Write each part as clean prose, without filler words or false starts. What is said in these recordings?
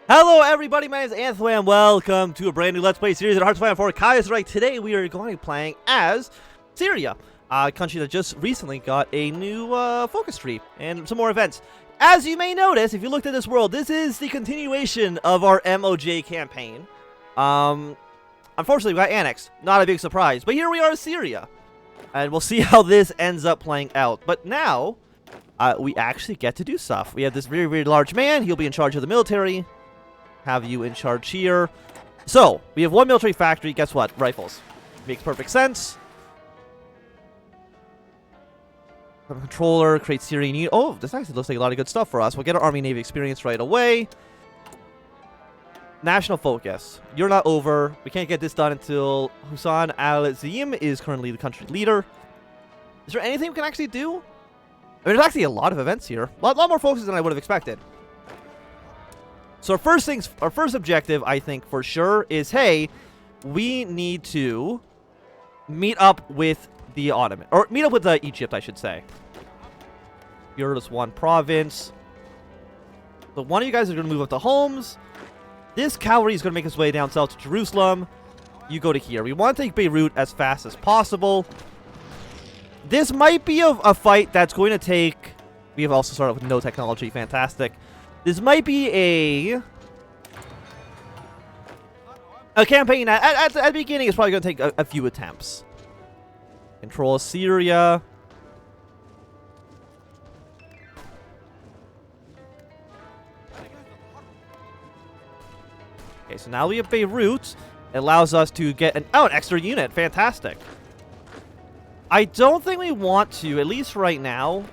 Hello everybody, my name is Anthnwam. Welcome to a brand new Let's Play series at HOI4 for Kaiserreich. Today we are going to be playing as Syria, a country that just recently got a new focus tree and some more events. As you may notice, if you looked at this world, this is the continuation of our MOJ campaign. Unfortunately, we got annexed. Not a big surprise, but here we are, Syria. And we'll see how this ends up playing out. But now, we actually get to do stuff. We have this very, very large man. He'll be in charge of the military. Have you in charge here. So, we have one military factory. Guess what? Rifles. Makes perfect sense. Controller, create Syrian unit. Oh, this actually looks like a lot of good stuff for us. We'll get our Army Navy experience right away. National focus. You're not over. We can't get this done until Hussein al-Zim is currently the country leader. Is there anything we can actually do? I mean, there's actually a lot of events here. A lot more focuses than I would have expected. So our first objective, I think, for sure, is, hey, we need to meet up with the Ottoman. Or meet up with Egypt, I should say. You're just one province. So one of you guys are going to move up to Homs. This cavalry is going to make its way down south to Jerusalem. You go to here. We want to take Beirut as fast as possible. This might be a fight that's going to take... We have also started with no technology. Fantastic. This might be a campaign that at the beginning is probably going to take a few attempts. Control Syria. Okay, so now we have Beirut. It allows us to get an extra unit. Fantastic. I don't think we want to, at least right now,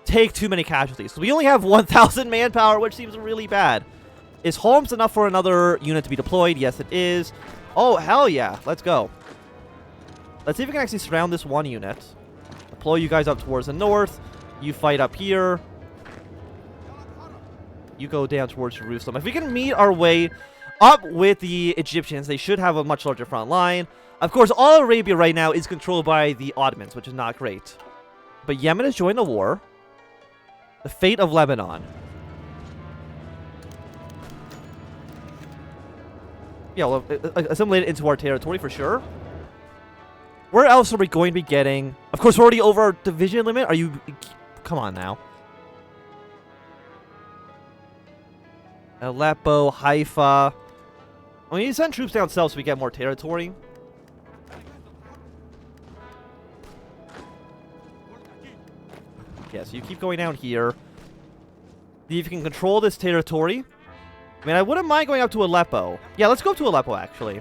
take too many casualties. We only have 1,000 manpower, which seems really bad. Is Homs enough for another unit to be deployed? Yes, it is. Oh, hell yeah. Let's go. Let's see if we can actually surround this one unit. Deploy you guys up towards the north. You fight up here. You go down towards Jerusalem. If we can meet our way up with the Egyptians, they should have a much larger front line. Of course, all Arabia right now is controlled by the Ottomans, which is not great. But Yemen has joined the war. The fate of Lebanon. Yeah, well, assimilate it into our territory for sure. Where else are we going to be getting? Of course, we're already over our division limit. Are you... Come on now. Aleppo, Haifa. We need to send troops down south so we get more territory. Yeah, so you keep going down here. See if you can control this territory. I mean, I wouldn't mind going up to Aleppo. Yeah, let's go up to Aleppo, actually.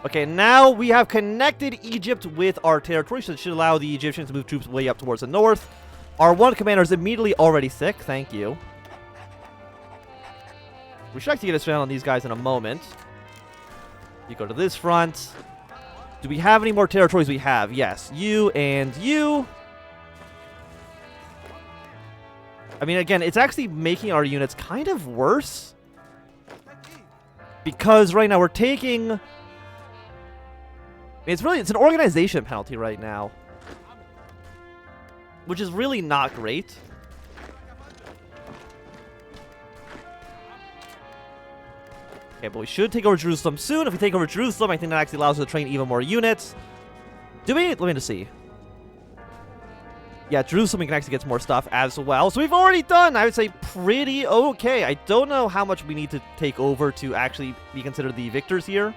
Okay, now we have connected Egypt with our territory, so it should allow the Egyptians to move troops way up towards the north. Our one commander is immediately already sick. Thank you. We should actually get a surround on these guys in a moment. You go to this front. Do we have any more territories? We have. Yes. You and you. I mean, again, it's actually making our units kind of worse. Because right now we're taking... I mean, it's an organization penalty right now. Which is really not great. Okay, but we should take over Jerusalem soon. If we take over Jerusalem, I think that actually allows us to train even more units. Do we? Let me just see. Yeah, Jerusalem, we can actually get some more stuff as well. So we've already done, I would say, pretty okay. I don't know how much we need to take over to actually be considered the victors here.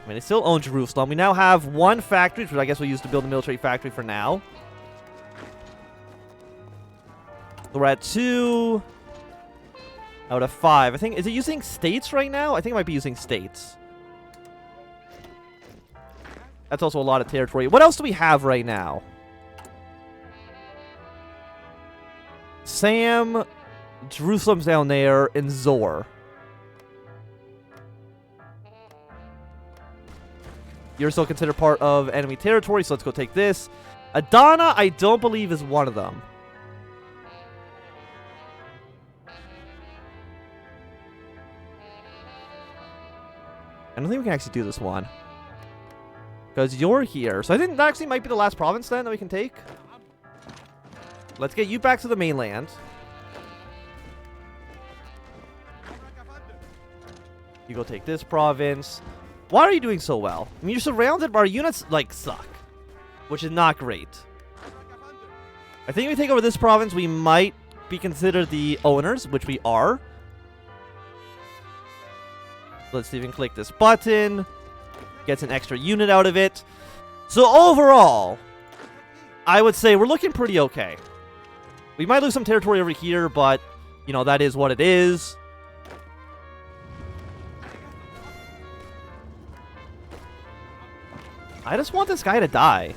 I mean, they still own Jerusalem. We now have one factory, which I guess we'll use to build a military factory for now. So we're at 2 out of 5. I think, is it using states right now? I think it might be using states. That's also a lot of territory. What else do we have right now? Sam, Jerusalem's down there, and Zor. You're still considered part of enemy territory, so let's go take this. Adana, I don't believe, is one of them. I don't think we can actually do this one. Because you're here. So I think that actually might be the last province then that we can take. Let's get you back to the mainland. You go take this province. Why are you doing so well? I mean, you're surrounded, but our units, like, suck. Which is not great. I think if we take over this province, we might be considered the owners, which we are. Let's even click this button. Gets an extra unit out of it. So overall, I would say we're looking pretty okay. We might lose some territory over here, but, you know, that is what it is. I just want this guy to die.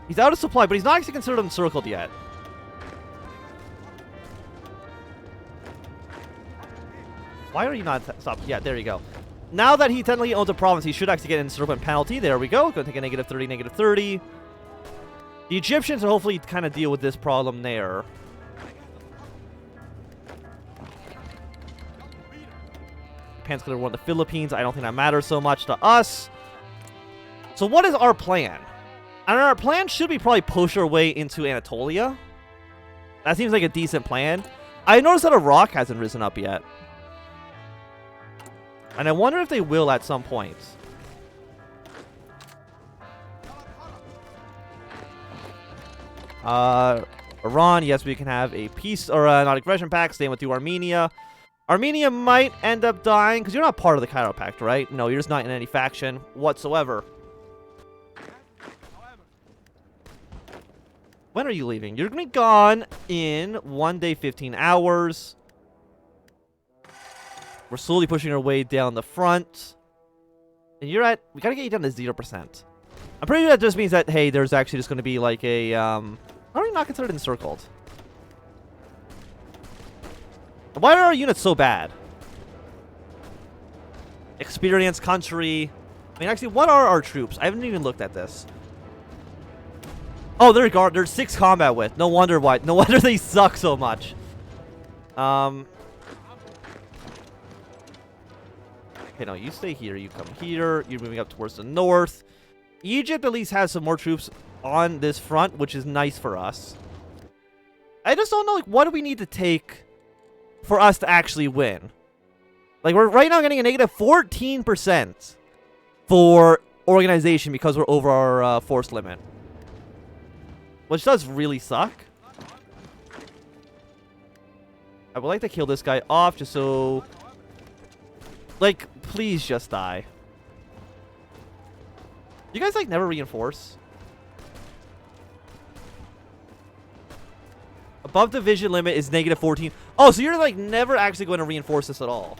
He's out of supply, but he's not actually considered encircled yet. Why are you not stopped? Yeah, there you go. Now that he technically owns a province, he should actually get an encirclement penalty. There we go. Going to take a negative 30, negative 30. The Egyptians will hopefully kind of deal with this problem there. Japan's going to run the Philippines. I don't think that matters so much to us. So what is our plan? And our plan should be probably push our way into Anatolia. That seems like a decent plan. I noticed that Iraq hasn't risen up yet. And I wonder if they will at some point. Iran, yes, we can have a peace or a non-aggression pact. Same with you, Armenia. Armenia might end up dying because you're not part of the Cairo Pact, right? No, you're just not in any faction whatsoever. When are you leaving? You're going to be gone in 1 day, 15 hours. We're slowly pushing our way down the front. And you're at... We got to get you down to 0%. I'm pretty sure that just means that, hey, there's actually just going to be like a... How are you not considered encircled? Why are our units so bad? Experienced country. I mean, actually, what are our troops? I haven't even looked at this. Oh, there's 6 combat width. No wonder why. No wonder they suck so much. Okay, no, you stay here. You come here. You're moving up towards the north. Egypt at least has some more troops on this front, which is nice for us. I just don't know, like, what do we need to take for us to actually win? Like, we're right now getting a negative 14% for organization because we're over our force limit. Which does really suck. I would like to kill this guy off just so... Like, please just die. You guys, like, never reinforce? Above division limit is negative 14. Oh, so you're, like, never actually going to reinforce this at all.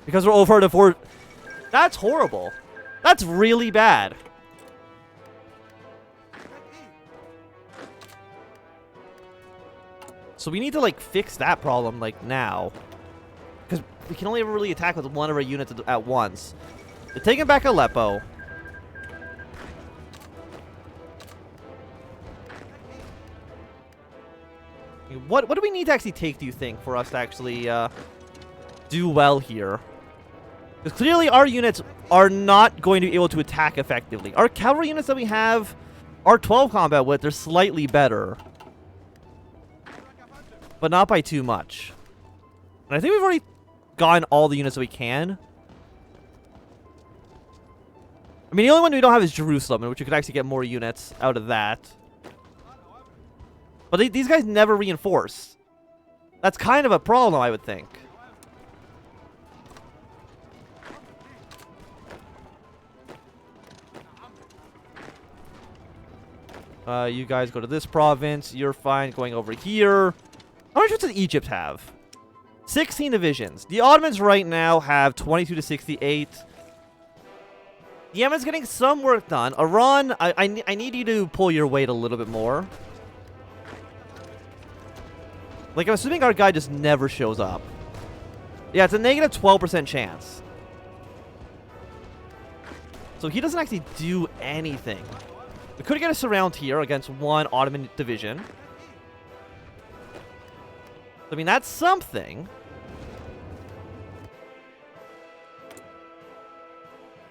Because we're over the fort. That's horrible. That's really bad. So we need to, like, fix that problem, like, now. Because we can only ever really attack with one of our units at once. They're taking back Aleppo. What do we need to actually take, do you think, for us to actually do well here? Because clearly our units are not going to be able to attack effectively. Our cavalry units that we have are 12 combat width. They're slightly better. But not by too much. And I think we've already gotten all the units that we can. I mean, the only one we don't have is Jerusalem, in which we could actually get more units out of that. But these guys never reinforce. That's kind of a problem, I would think. You guys go to this province. You're fine going over here. How many troops does Egypt have? 16 divisions. The Ottomans right now have 22 to 68. Yemen's getting some work done. Iran, I need you to pull your weight a little bit more. Like, I'm assuming our guy just never shows up. Yeah, it's a negative 12% chance. So he doesn't actually do anything. We could get a surround here against one Ottoman division. I mean, that's something.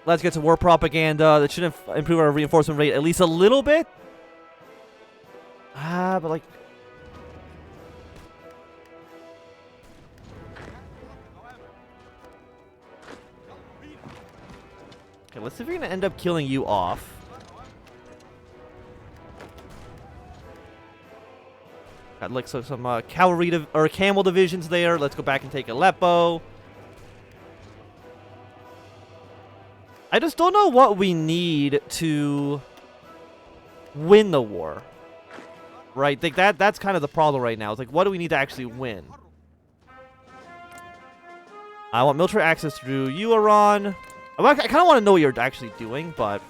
Let's get to war propaganda. That should improve our reinforcement rate at least a little bit. But like... Okay, let's see if we're going to end up killing you off. Got like some cavalry or camel divisions there. Let's go back and take Aleppo. I just don't know what we need to win the war. Right? Like that's kind of the problem right now. It's like, what do we need to actually win? I want military access through you, Iran. I kind of want to know what you're actually doing, but...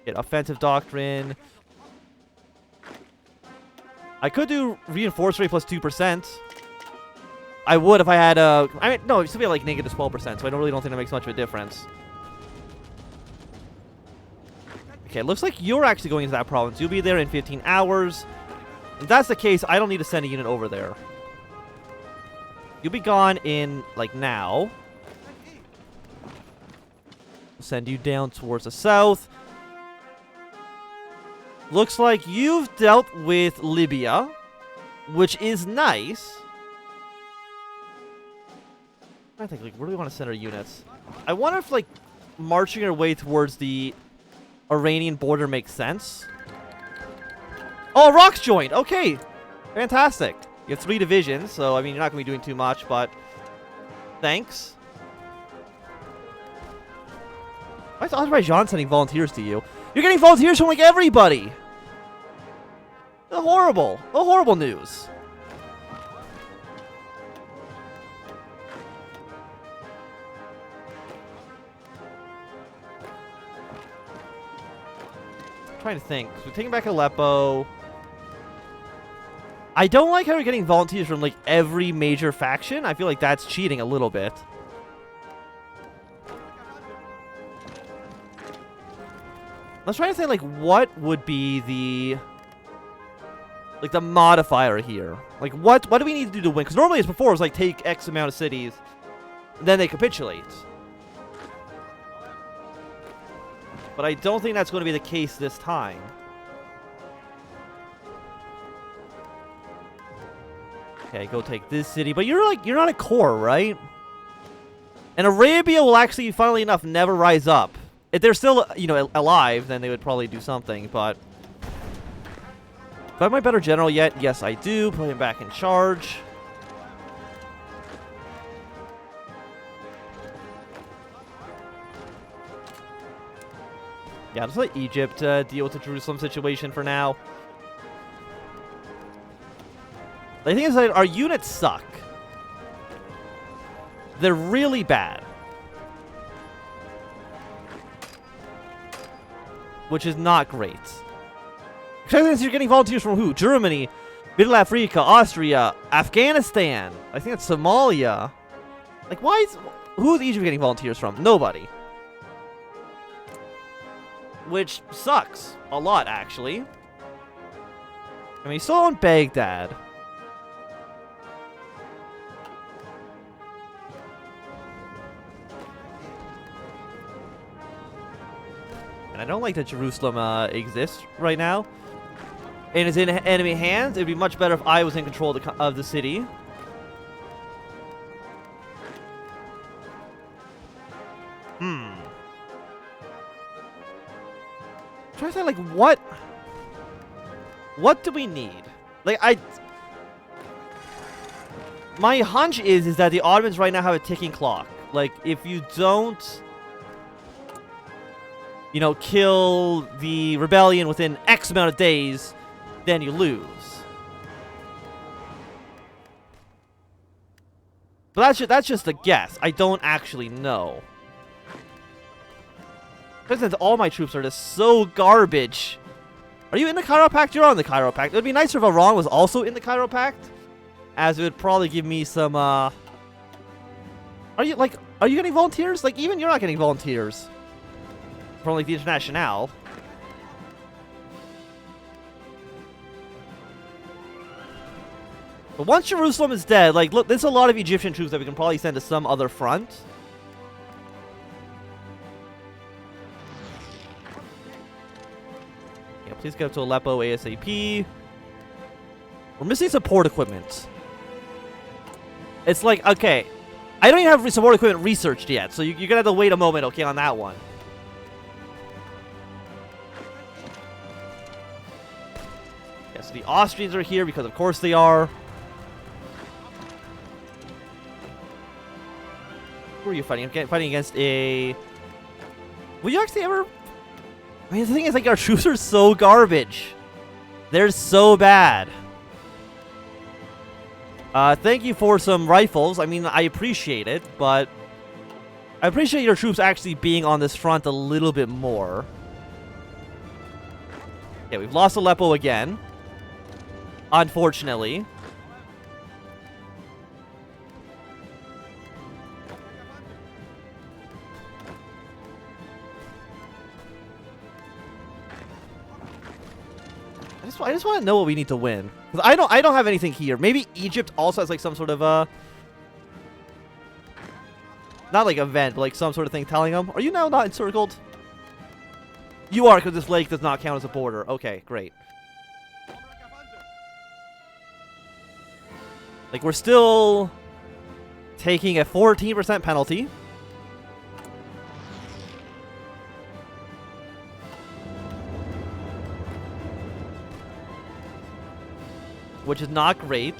Get offensive doctrine. I could do reinforced rate plus 2%. I would if I had a... I mean, no, it should be like negative 12%, so I really don't think that makes much of a difference. Okay, looks like you're actually going into that province. You'll be there in 15 hours. If that's the case, I don't need to send a unit over there. You'll be gone in, like, now. Send you down towards the south. Looks like you've dealt with Libya, which is nice. I think, like, where do we want to send our units? I wonder if, like, marching our way towards the Iranian border makes sense. Oh, Iraq's joined. Okay, fantastic. You have 3 divisions, so I mean, you're not going to be doing too much, but thanks. Why is Azerbaijan sending volunteers to you? You're getting volunteers from, like, everybody! The horrible news. I'm trying to think. So we're taking back Aleppo. I don't like how we're getting volunteers from, like, every major faction. I feel like that's cheating a little bit. Let's try to say, like, what would be the... like, the modifier here. Like, what do we need to do to win? Because normally, as before, it was, like, take X amount of cities, then they capitulate. But I don't think that's going to be the case this time. Okay, go take this city. But you're not a core, right? And Arabia will actually, funnily enough, never rise up. If they're still, you know, alive, then they would probably do something, but... Do I have my better general yet? Yes, I do. Put him back in charge. Yeah, just let Egypt deal with the Jerusalem situation for now. The thing is that our units suck. They're really bad. Which is not great. Especially you're getting volunteers from who? Germany, Middle Africa, Austria, Afghanistan. I think that's Somalia. Like, why is... Who is Egypt getting volunteers from? Nobody. Which sucks. A lot, actually. I mean, he's still on Baghdad. And I don't like that Jerusalem exists right now. And it's in enemy hands. It would be much better if I was in control of the city. I'm trying to say, like, what do we need? Like, my hunch is that the Ottomans right now have a ticking clock. Like, if you don't, you know, kill the rebellion within X amount of days, then you lose. But that's just a guess. I don't actually know. Since all my troops are just so garbage. Are you in the Cairo Pact? You're on the Cairo Pact. It would be nicer if Iran was also in the Cairo Pact, as it would probably give me some, Are you getting volunteers? Like, even you're not getting volunteers from, like, the Internationale. But once Jerusalem is dead, like, look, there's a lot of Egyptian troops that we can probably send to some other front. Please get up to Aleppo ASAP. We're missing support equipment. It's like, okay, I don't even have support equipment researched yet, so you're gonna have to wait a moment, okay, on that one. Yeah, so the Austrians are here because of course they are. Who are you fighting? I'm fighting against a... Will you actually ever... I mean, the thing is, like, our troops are so garbage. They're so bad. Thank you for some rifles. I mean, I appreciate it, but... I appreciate your troops actually being on this front a little bit more. Yeah, we've lost Aleppo again. Unfortunately. I just want to know what we need to win. Because I don't have anything here. Maybe Egypt also has like some sort of not like event, but like some sort of thing telling them. Are you now not encircled? You are, because this lake does not count as a border. Okay, great. Like, we're still taking a 14% penalty. Which is not great.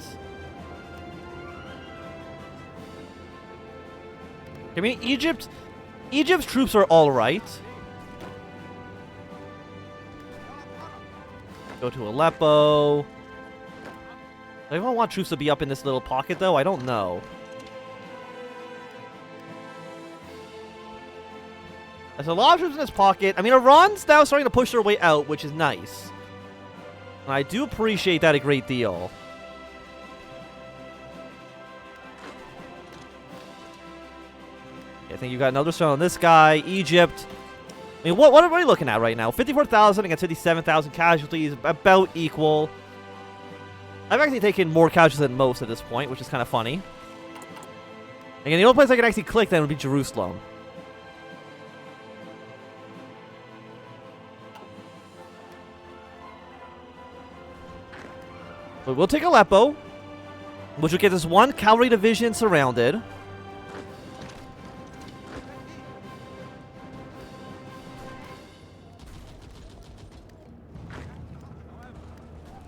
I mean, Egypt's troops are all right. Go to Aleppo. Do I even want troops to be up in this little pocket, though? I don't know. There's a lot of troops in this pocket. I mean, Iran's now starting to push their way out, which is nice. And I do appreciate that a great deal. I think you got another stone on this guy. Egypt. I mean, what are we looking at right now? 54,000 against 57,000 casualties. About equal. I've actually taken more casualties than most at this point, which is kind of funny. Again, the only place I can actually click then would be Jerusalem. But we'll take Aleppo, which will get us one cavalry division surrounded.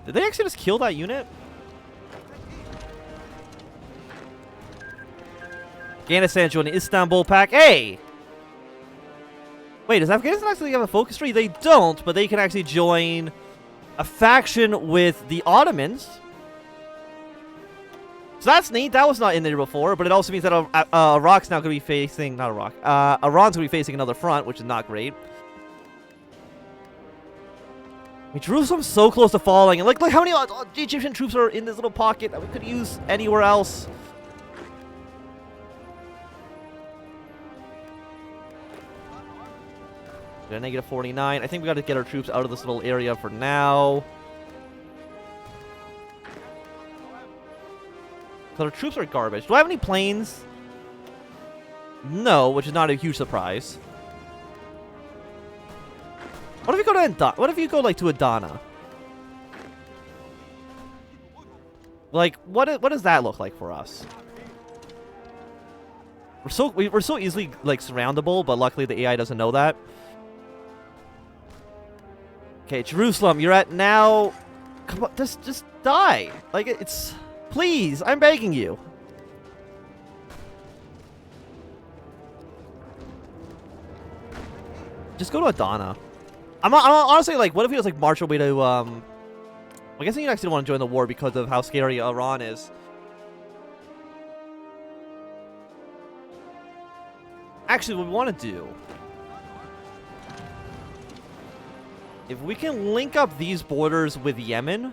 Did they actually just kill that unit? Afghanistan joining Istanbul Pact. Hey! Wait, does Afghanistan actually have a focus tree? They don't, but they can actually join a faction with the Ottomans. So that's neat. That was not in there before, but it also means that Iraq's now going to be facing... Not Iraq. Iran's going to be facing another front, which is not great. I mean, Jerusalem's so close to falling. And look how many Egyptian troops are in this little pocket that we could use anywhere else. We're at negative 49. I think we got to get our troops out of this little area for now. So our troops are garbage. Do I have any planes? No, which is not a huge surprise. What if we go to Adana? What if you go like to Adana? Like, what does that look like for us? We're so easily like surroundable, but luckily the AI doesn't know that. Okay, Jerusalem, you're at now. Come on, just die. Like it's. Please, I'm begging you. Just go to Adana. I'm honestly like, what if he was like march our way to I guess you actually don't want to join the war because of how scary Iran is. Actually, what we want to do, if we can link up these borders with Yemen,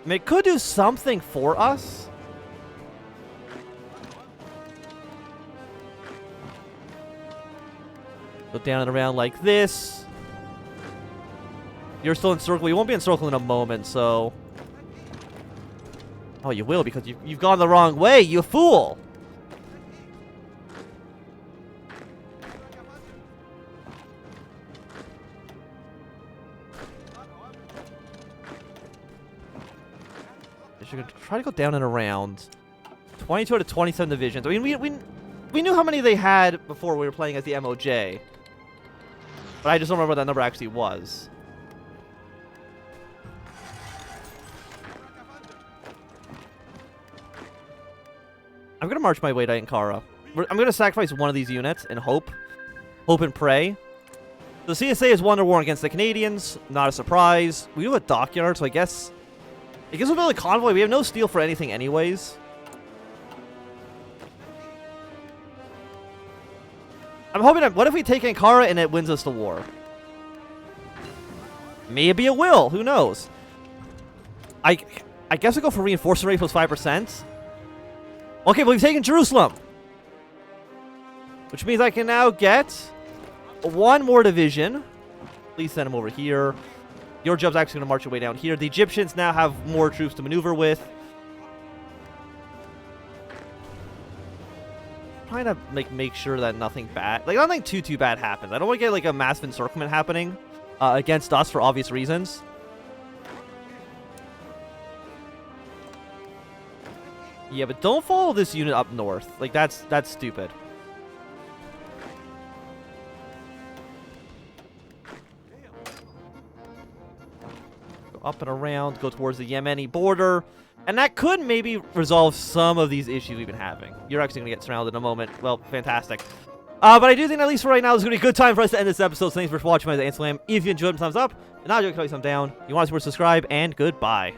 I mean, it could do something for us. Go down and around like this. You're still encircled. You won't be encircled in a moment, so... Oh, you will, because you've gone the wrong way, you fool! is you're going to try to go down and around. 22 out of 27 divisions. I mean, we knew how many they had before we were playing as the MOJ. But I just don't remember what that number actually was. I'm going to march my way to Ankara. I'm going to sacrifice one of these units and hope. Hope and pray. The CSA has won their war against the Canadians. Not a surprise. We do have a dockyard, so I guess... It gives us a bit of a convoy. We have no steel for anything anyways. I'm hoping that... What if we take Ankara and it wins us the war? Maybe it will. Who knows? I guess we go for reinforcement rate plus 5%. Okay, but we've taken Jerusalem. Which means I can now get one more division. Please send them over here. Your job's actually going to march your way down here. The Egyptians now have more troops to maneuver with. Trying to make sure that nothing bad, like nothing too bad happens. I don't want to get like a massive encirclement happening against us for obvious reasons. Yeah, but don't follow this unit up north. Like that's stupid. Go up and around, go towards the Yemeni border. And that could maybe resolve some of these issues we've been having. You're actually going to get surrounded in a moment. Well, fantastic. But I do think at least for right now, it's going to be a good time for us to end this episode. So thanks for watching my Anthnwam. If you enjoyed, thumbs up. And now you can thumb down. You want to subscribe, and goodbye.